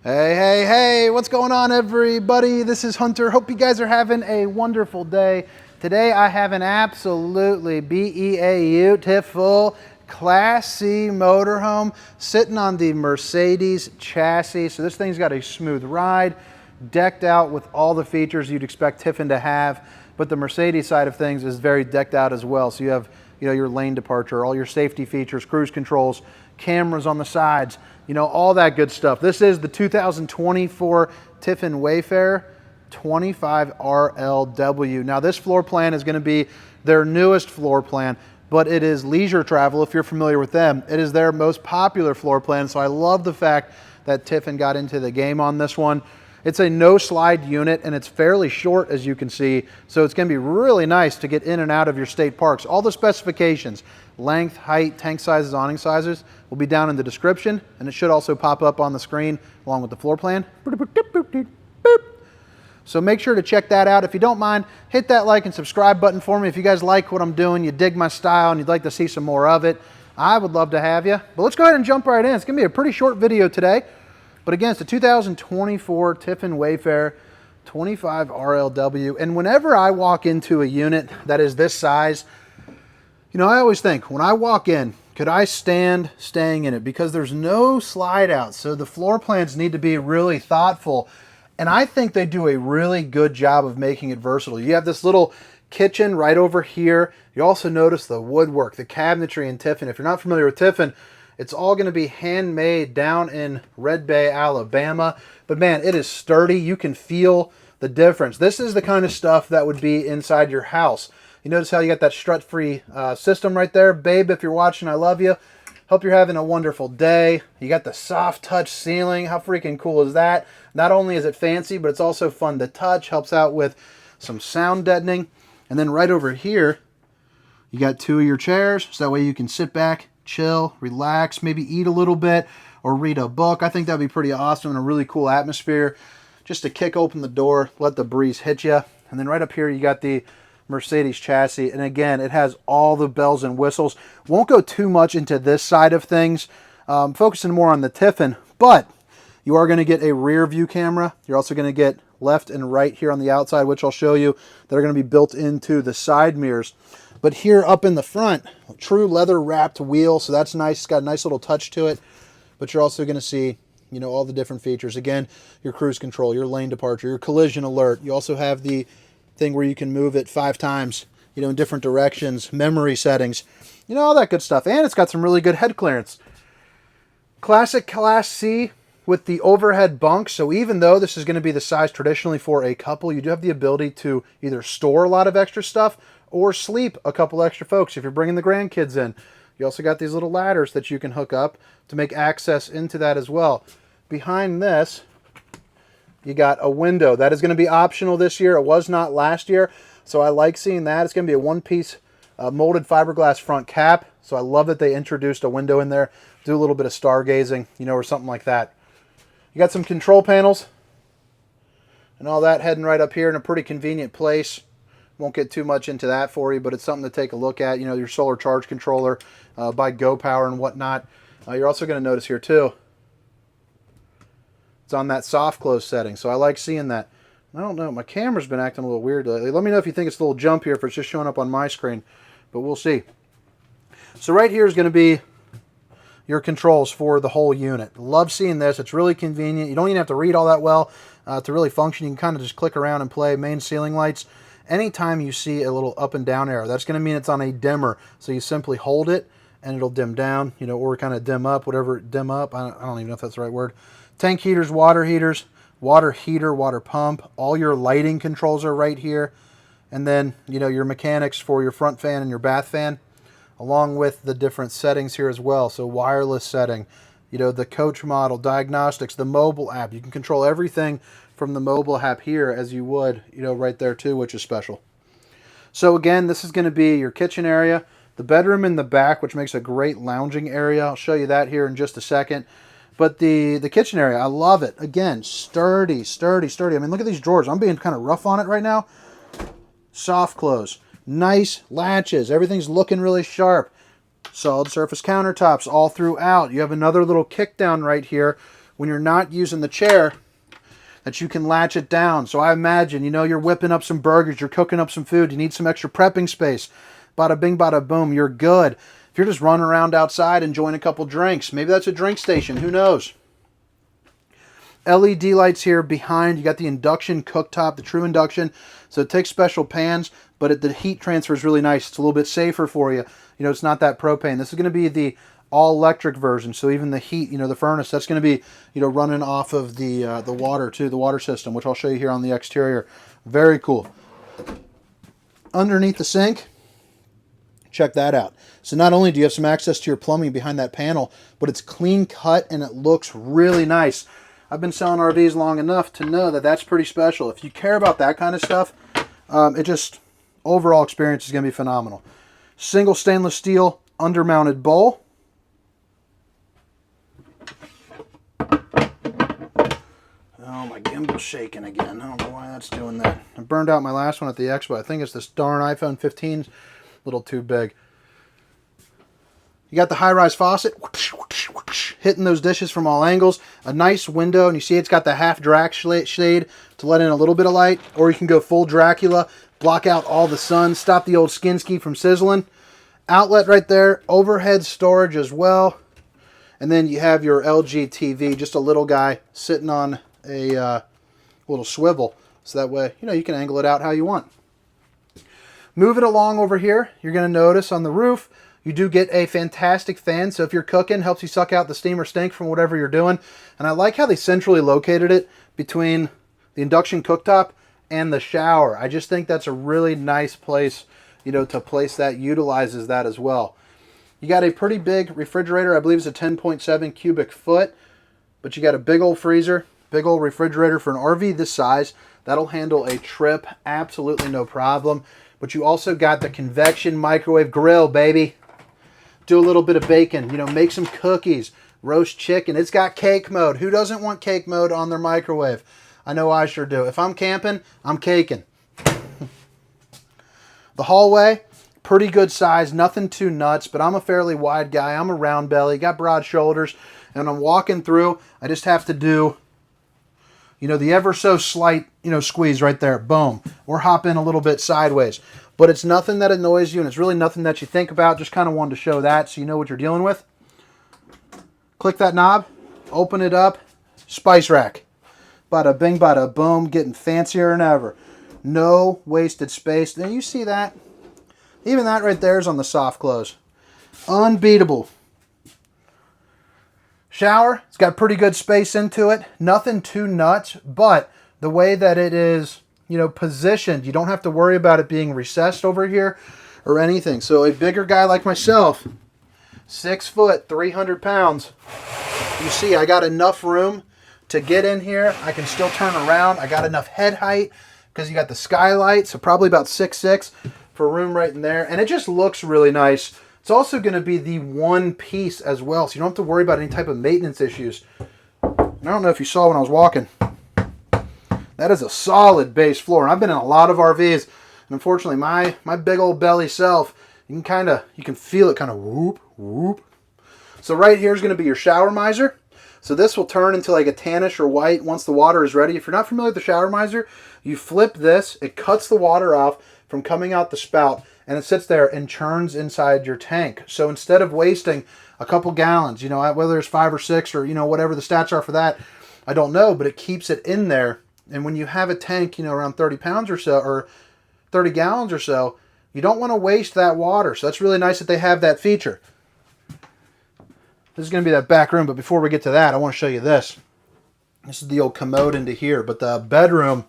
Hey, hey, hey, what's going on, everybody? This is Hunter. Hope you guys are having a wonderful day. Today I have an absolutely BEAU Tiffin Class C motorhome sitting on the Mercedes chassis. So this thing's got a smooth ride, decked out with all the features you'd expect Tiffin to have, but the Mercedes side of things is very decked out as well. So you have, your lane departure, all your safety features, cruise controls, cameras on the sides, all that good stuff. This is the 2024 Tiffin Wayfarer 25RLW. Now this floor plan is going to be their newest floor plan, but it is leisure travel if you're familiar with them. It is their most popular floor plan, so I love the fact that Tiffin got into the game on this one. It's a no slide unit and it's fairly short, as you can see, so it's going to be really nice to get in and out of your state parks. All the specifications, length, height, tank sizes, awning sizes, will be down in the description, and it should also pop up on the screen along with the floor plan. So make sure to check that out. If you don't mind, hit that like and subscribe button for me. If you guys like what I'm doing, you dig my style, and you'd like to see some more of it, I would love to have you. But let's go ahead and jump right in. It's going to be a pretty short video today. But again, it's the 2024 Tiffin Wayfarer 25RLW. And whenever I walk into a unit that is this size, I always think, when I walk in, could I stand staying in it? Because there's no slide out. So the floor plans need to be really thoughtful. And I think they do a really good job of making it versatile. You have this little kitchen right over here. You also notice the woodwork, the cabinetry in Tiffin. If you're not familiar with Tiffin, it's all going to be handmade down in Red Bay, Alabama. But man, it is sturdy. You can feel the difference. This is the kind of stuff that would be inside your house. You notice how you got that strut-free system right there? Babe, if you're watching, I love you. Hope you're having a wonderful day. You got the soft touch ceiling. How freaking cool is that? Not only is it fancy, but it's also fun to touch. Helps out with some sound deadening. And then right over here, you got two of your chairs. So that way you can sit back, chill, relax, maybe eat a little bit or read a book. I think that'd be pretty awesome and a really cool atmosphere. Just to kick open the door, let the breeze hit you. And then right up here, you got the Mercedes chassis, and again, it has all the bells and whistles. Won't go too much into this side of things, focusing more on the Tiffin, but you are going to get a rear view camera. You're also going to get left and right here on the outside, which I'll show you, that are going to be built into the side mirrors. But here up in the front, true leather wrapped wheel, so that's nice. It's got a nice little touch to it, but you're also going to see all the different features. Again, your cruise control, your lane departure, your collision alert. You also have the thing where you can move it 5 times, in different directions, memory settings, all that good stuff. And it's got some really good head clearance. Classic Class C with the overhead bunk. So even though this is going to be the size traditionally for a couple, you do have the ability to either store a lot of extra stuff or sleep a couple extra folks if you're bringing the grandkids in. You also got these little ladders that you can hook up to make access into that as well. Behind this, you got a window. That is going to be optional this year. It was not last year, so I like seeing that. It's going to be a one-piece molded fiberglass front cap, so I love that they introduced a window in there. Do a little bit of stargazing, or something like that. You got some control panels and all that heading right up here in a pretty convenient place. Won't get too much into that for you, but it's something to take a look at. Your solar charge controller by Go Power and whatnot. You're also going to notice here too, it's on that soft close setting, so I like seeing that. I don't know, my camera's been acting a little weird lately. Let me know if you think it's a little jump here, if it's just showing up on my screen, but we'll see. So right here is going to be your controls for the whole unit. Love seeing this. It's really convenient. You don't even have to read all that well to really function. You can kind of just click around and play. Main ceiling lights. Anytime you see a little up and down arrow, that's going to mean it's on a dimmer. So you simply hold it and it'll dim down, or kind of dim up, whatever, dim up. I don't even know if that's the right word. Tank heaters, water heaters, water heater, water pump. All your lighting controls are right here. And then, your mechanics for your front fan and your bath fan, along with the different settings here as well. So wireless setting, the coach model, diagnostics, the mobile app. You can control everything from the mobile app here as you would, right there too, which is special. So again, this is going to be your kitchen area, the bedroom in the back, which makes a great lounging area. I'll show you that here in just a second. But the kitchen area, I love it. Again, sturdy, sturdy, sturdy. I mean, look at these drawers. I'm being kind of rough on it right now. Soft close. Nice latches. Everything's looking really sharp. Solid surface countertops all throughout. You have another little kick down right here when you're not using the chair, that you can latch it down. So I imagine, you know, you're whipping up some burgers, you're cooking up some food, you need some extra prepping space. Bada bing, bada boom, you're good. If you're just running around outside enjoying a couple drinks, maybe that's a drink station, who knows? LED lights here behind. You got the induction cooktop, the true induction. So it takes special pans, but the heat transfer is really nice. It's a little bit safer for you. You know, it's not that propane. This is going to be the all-electric version. So even the heat, you know, the furnace, that's going to be, you know, running off of the water too, the water system, which I'll show you here on the exterior. Very cool. Underneath the sink, check that out. So not only do you have some access to your plumbing behind that panel, but it's clean cut and it looks really nice. I've been selling RVs long enough to know that that's pretty special. If you care about that kind of stuff, it just, overall experience is going to be phenomenal. Single stainless steel undermounted bowl. Oh, my gimbal's shaking again. I don't know why that's doing that. I burned out my last one at the expo. I think it's this darn iPhone 15's a little too big. You got the high-rise faucet, hitting those dishes from all angles. A nice window, and you see it's got the half drac shade to let in a little bit of light. Or you can go full Dracula, block out all the sun, stop the old skin ski from sizzling. Outlet right there, overhead storage as well. And then you have your LG TV, just a little guy sitting on a little swivel. So that way, you know, you can angle it out how you want. Moving along over here, you're going to notice on the roof, you do get a fantastic fan, so if you're cooking, helps you suck out the steam or stink from whatever you're doing. And I like how they centrally located it between the induction cooktop and the shower. I just think that's a really nice place, you know, to place that, utilizes that as well. You got a pretty big refrigerator. I believe it's a 10.7 cubic foot, but you got a big old freezer, big old refrigerator for an RV this size. That'll handle a trip, absolutely no problem. But you also got the convection microwave grill, baby. Do a little bit of bacon, you know, make some cookies, roast chicken. It's got cake mode. Who doesn't want cake mode on their microwave? I know I sure do. If I'm camping, I'm caking. The hallway, pretty good size, nothing too nuts, but I'm a fairly wide guy. I'm a round belly, got broad shoulders, and I'm walking through. I just have to do, you know, the ever so slight, you know, squeeze right there. Boom. Or hop in a little bit sideways. But it's nothing that annoys you, and it's really nothing that you think about. Just kind of wanted to show that so you know what you're dealing with. Click that knob, open it up, spice rack. Bada bing, bada boom, getting fancier than ever. No wasted space. Now you see that? Even that right there is on the soft close. Unbeatable. Shower, it's got pretty good space into it. Nothing too nuts, but the way that it is, you know, positioned, you don't have to worry about it being recessed over here or anything. So a bigger guy like myself, 6 foot, 300 pounds, you see I got enough room to get in here. I can still turn around. I got enough head height because you got the skylight, so probably about 6'6" for room right in there. And it just looks really nice. It's also going to be the one piece as well, so you don't have to worry about any type of maintenance issues. And I don't know if you saw when I was walking. That is a solid base floor. And I've been in a lot of RVs, and unfortunately my big old belly self, you can feel it kind of whoop, whoop. So right here is going to be your shower miser. So this will turn into like a tannish or white once the water is ready. If you're not familiar with the shower miser, you flip this, it cuts the water off from coming out the spout, and it sits there and churns inside your tank. So instead of wasting a couple gallons, you know, whether it's 5 or 6 or, you know, whatever the stats are for that, I don't know, but it keeps it in there. And when you have a tank, you know, around 30 pounds or so, or 30 gallons or so, you don't want to waste that water. So that's really nice that they have that feature. This is going to be that back room, but before we get to that, I want to show you this. This is the old commode into here, but the bedroom,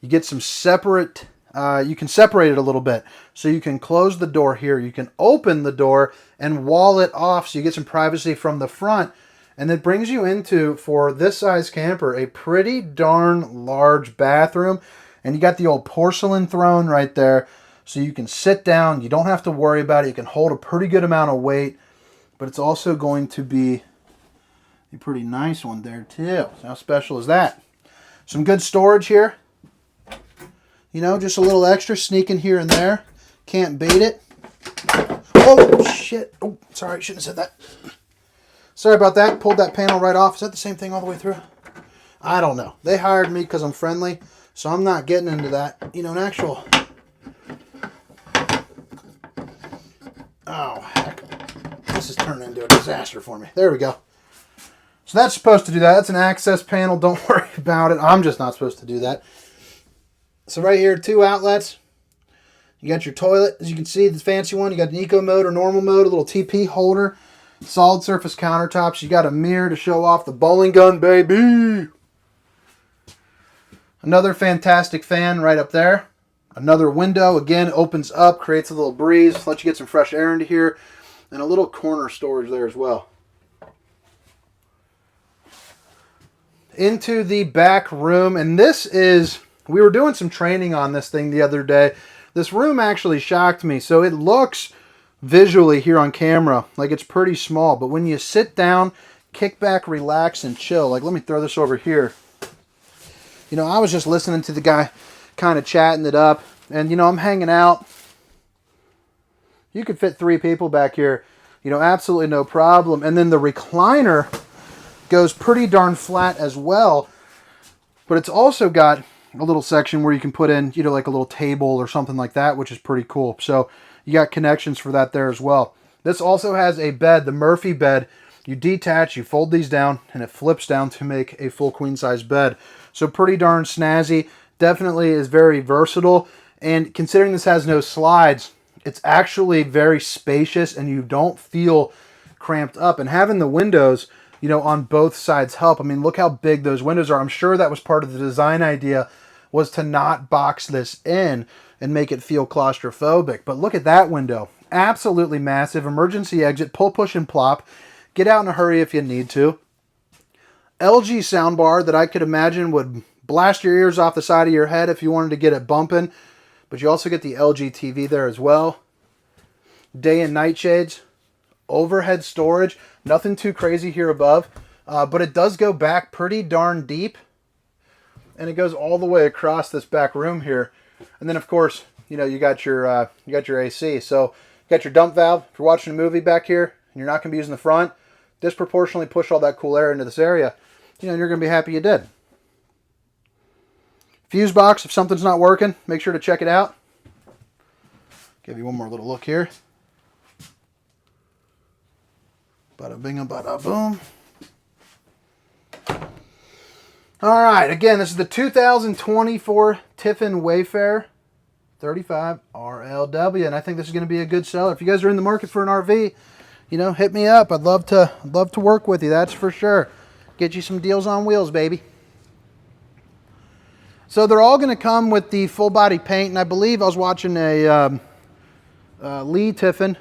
you get some separate, you can separate it a little bit. So you can close the door here, you can open the door and wall it off so you get some privacy from the front. And it brings you into, for this size camper, a pretty darn large bathroom. And you got the old porcelain throne right there. So you can sit down. You don't have to worry about it. You can hold a pretty good amount of weight. But it's also going to be a pretty nice one there too. So how special is that? Some good storage here. You know, just a little extra sneaking here and there. Can't beat it. Oh, shit. Oh, sorry. I shouldn't have said that. Sorry about that. Pulled that panel right off. Is that the same thing all the way through? I don't know. They hired me because I'm friendly, so I'm not getting into that. You know, an actual... Oh, heck. This is turning into a disaster for me. There we go. So that's supposed to do that. That's an access panel. Don't worry about it. I'm just not supposed to do that. So right here, 2 outlets. You got your toilet. As you can see, the fancy one. You got an eco mode or normal mode, a little TP holder, solid surface countertops. You got a mirror to show off the bowling gun, baby. Another fantastic fan right up there. Another window, again, opens up, creates a little breeze, lets you get some fresh air into here. And a little corner storage there as well. Into the back room, and this is, we were doing some training on this thing the other day. This room actually shocked me. So it looks visually here on camera like it's pretty small, but when you sit down, kick back, relax, and chill, like let me throw this over here. You know, I was just listening to the guy kind of chatting it up, and you know, I'm hanging out. You could fit 3 people back here, you know, absolutely no problem. And then the recliner goes pretty darn flat as well, but it's also got a little section where you can put in, you know, like a little table or something like that, which is pretty cool. So you got connections for that there as well. This also has a bed, the Murphy bed. You detach, you fold these down, and it flips down to make a full queen size bed. So pretty darn snazzy. Definitely is very versatile. And considering this has no slides, it's actually very spacious and you don't feel cramped up. And having the windows, you know, on both sides help. I mean, look how big those windows are. I'm sure that was part of the design idea, was to not box this in and make it feel claustrophobic. But look at that window. Absolutely massive. Emergency exit, pull, push, and plop. Get out in a hurry if you need to. LG soundbar that I could imagine would blast your ears off the side of your head if you wanted to get it bumping. But you also get the LG TV there as well. Day and night shades. Overhead storage. Nothing too crazy here above. But it does go back pretty darn deep. And it goes all the way across this back room here. And then, of course, you know, you got your AC. So you got your dump valve. If you're watching a movie back here and you're not going to be using the front, disproportionately push all that cool air into this area. You know, you're going to be happy you did. Fuse box, if something's not working, make sure to check it out. Give you one more little look here. Bada bing, bada boom. All right, again, this is the 2024 Tiffin Wayfarer 25RLW, and I think this is going to be a good seller. If you guys are in the market for an RV, you know, hit me up. I'd love to work with you, that's for sure. Get you some deals on wheels, baby. So they're all going to come with the full body paint, and I believe I was watching a Lee Tiffin,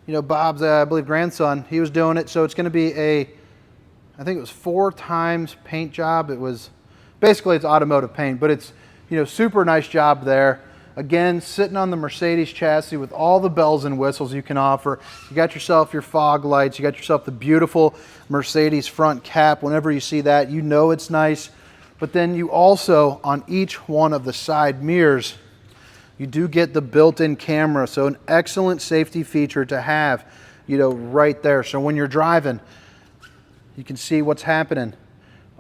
you know, Bob's, I believe, grandson. He was doing it, so it's going to be I think it was 4 times paint job. It was, basically it's automotive paint, but it's, you know, super nice job there. Again, sitting on the Mercedes chassis with all the bells and whistles you can offer. You got yourself your fog lights. You got yourself the beautiful Mercedes front cap. Whenever you see that, you know it's nice. But then you also, on each one of the side mirrors, you do get the built-in camera. So an excellent safety feature to have, you know, right there. So when you're driving, you can see what's happening,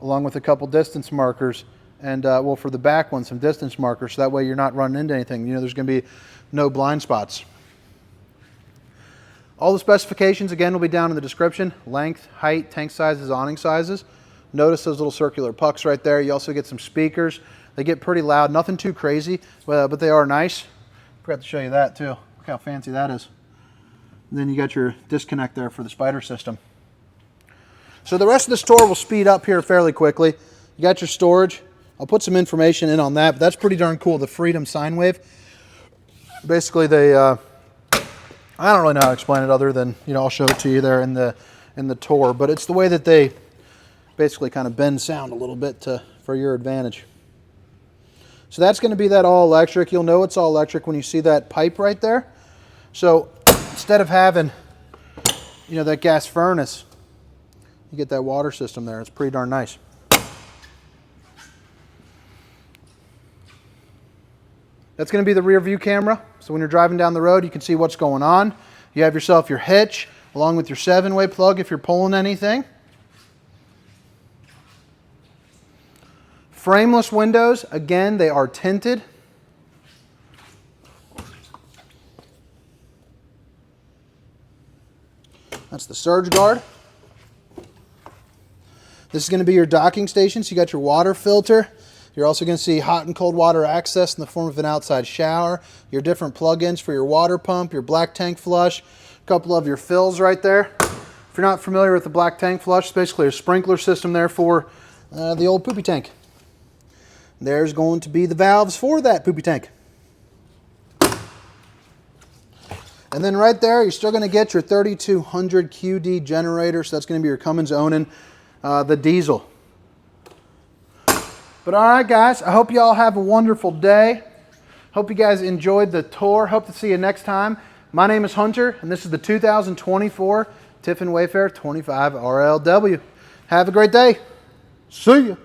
along with a couple distance markers. And, well, for the back one, some distance markers. So that way you're not running into anything. You know, there's going to be no blind spots. All the specifications, again, will be down in the description. Length, height, tank sizes, awning sizes. Notice those little circular pucks right there. You also get some speakers. They get pretty loud. Nothing too crazy, but they are nice. Forgot to show you that, too. Look how fancy that is. And then you got your disconnect there for the spider system. So the rest of this tour will speed up here fairly quickly. You got your storage. I'll put some information in on that, but that's pretty darn cool, the Freedom sine wave. Basically, they, I don't really know how to explain it other than, you know, I'll show it to you there in the tour, but it's the way that they basically kind of bend sound a little bit for your advantage. So that's going to be that all electric. You'll know it's all electric when you see that pipe right there. So instead of having, you know, that gas furnace, you get that water system there. It's pretty darn nice. That's going to be the rear view camera. So when you're driving down the road, you can see what's going on. You have yourself your hitch, along with your 7-way plug if you're pulling anything. Frameless windows, again, they are tinted. That's the surge guard. This is going to be your docking station, so you got your water filter. You're also going to see hot and cold water access in the form of an outside shower, your different plug-ins for your water pump, your black tank flush, a couple of your fills right there. If you're not familiar with the black tank flush, it's basically a sprinkler system there for the old poopy tank. There's going to be the valves for that poopy tank. And then right there, you're still going to get your 3200 QD generator. So that's going to be your Cummins Onan, the diesel. But all right, guys, I hope you all have a wonderful day. Hope you guys enjoyed the tour. Hope to see you next time. My name is Hunter, and this is the 2024 Tiffin Wayfarer 25RLW. Have a great day. See ya.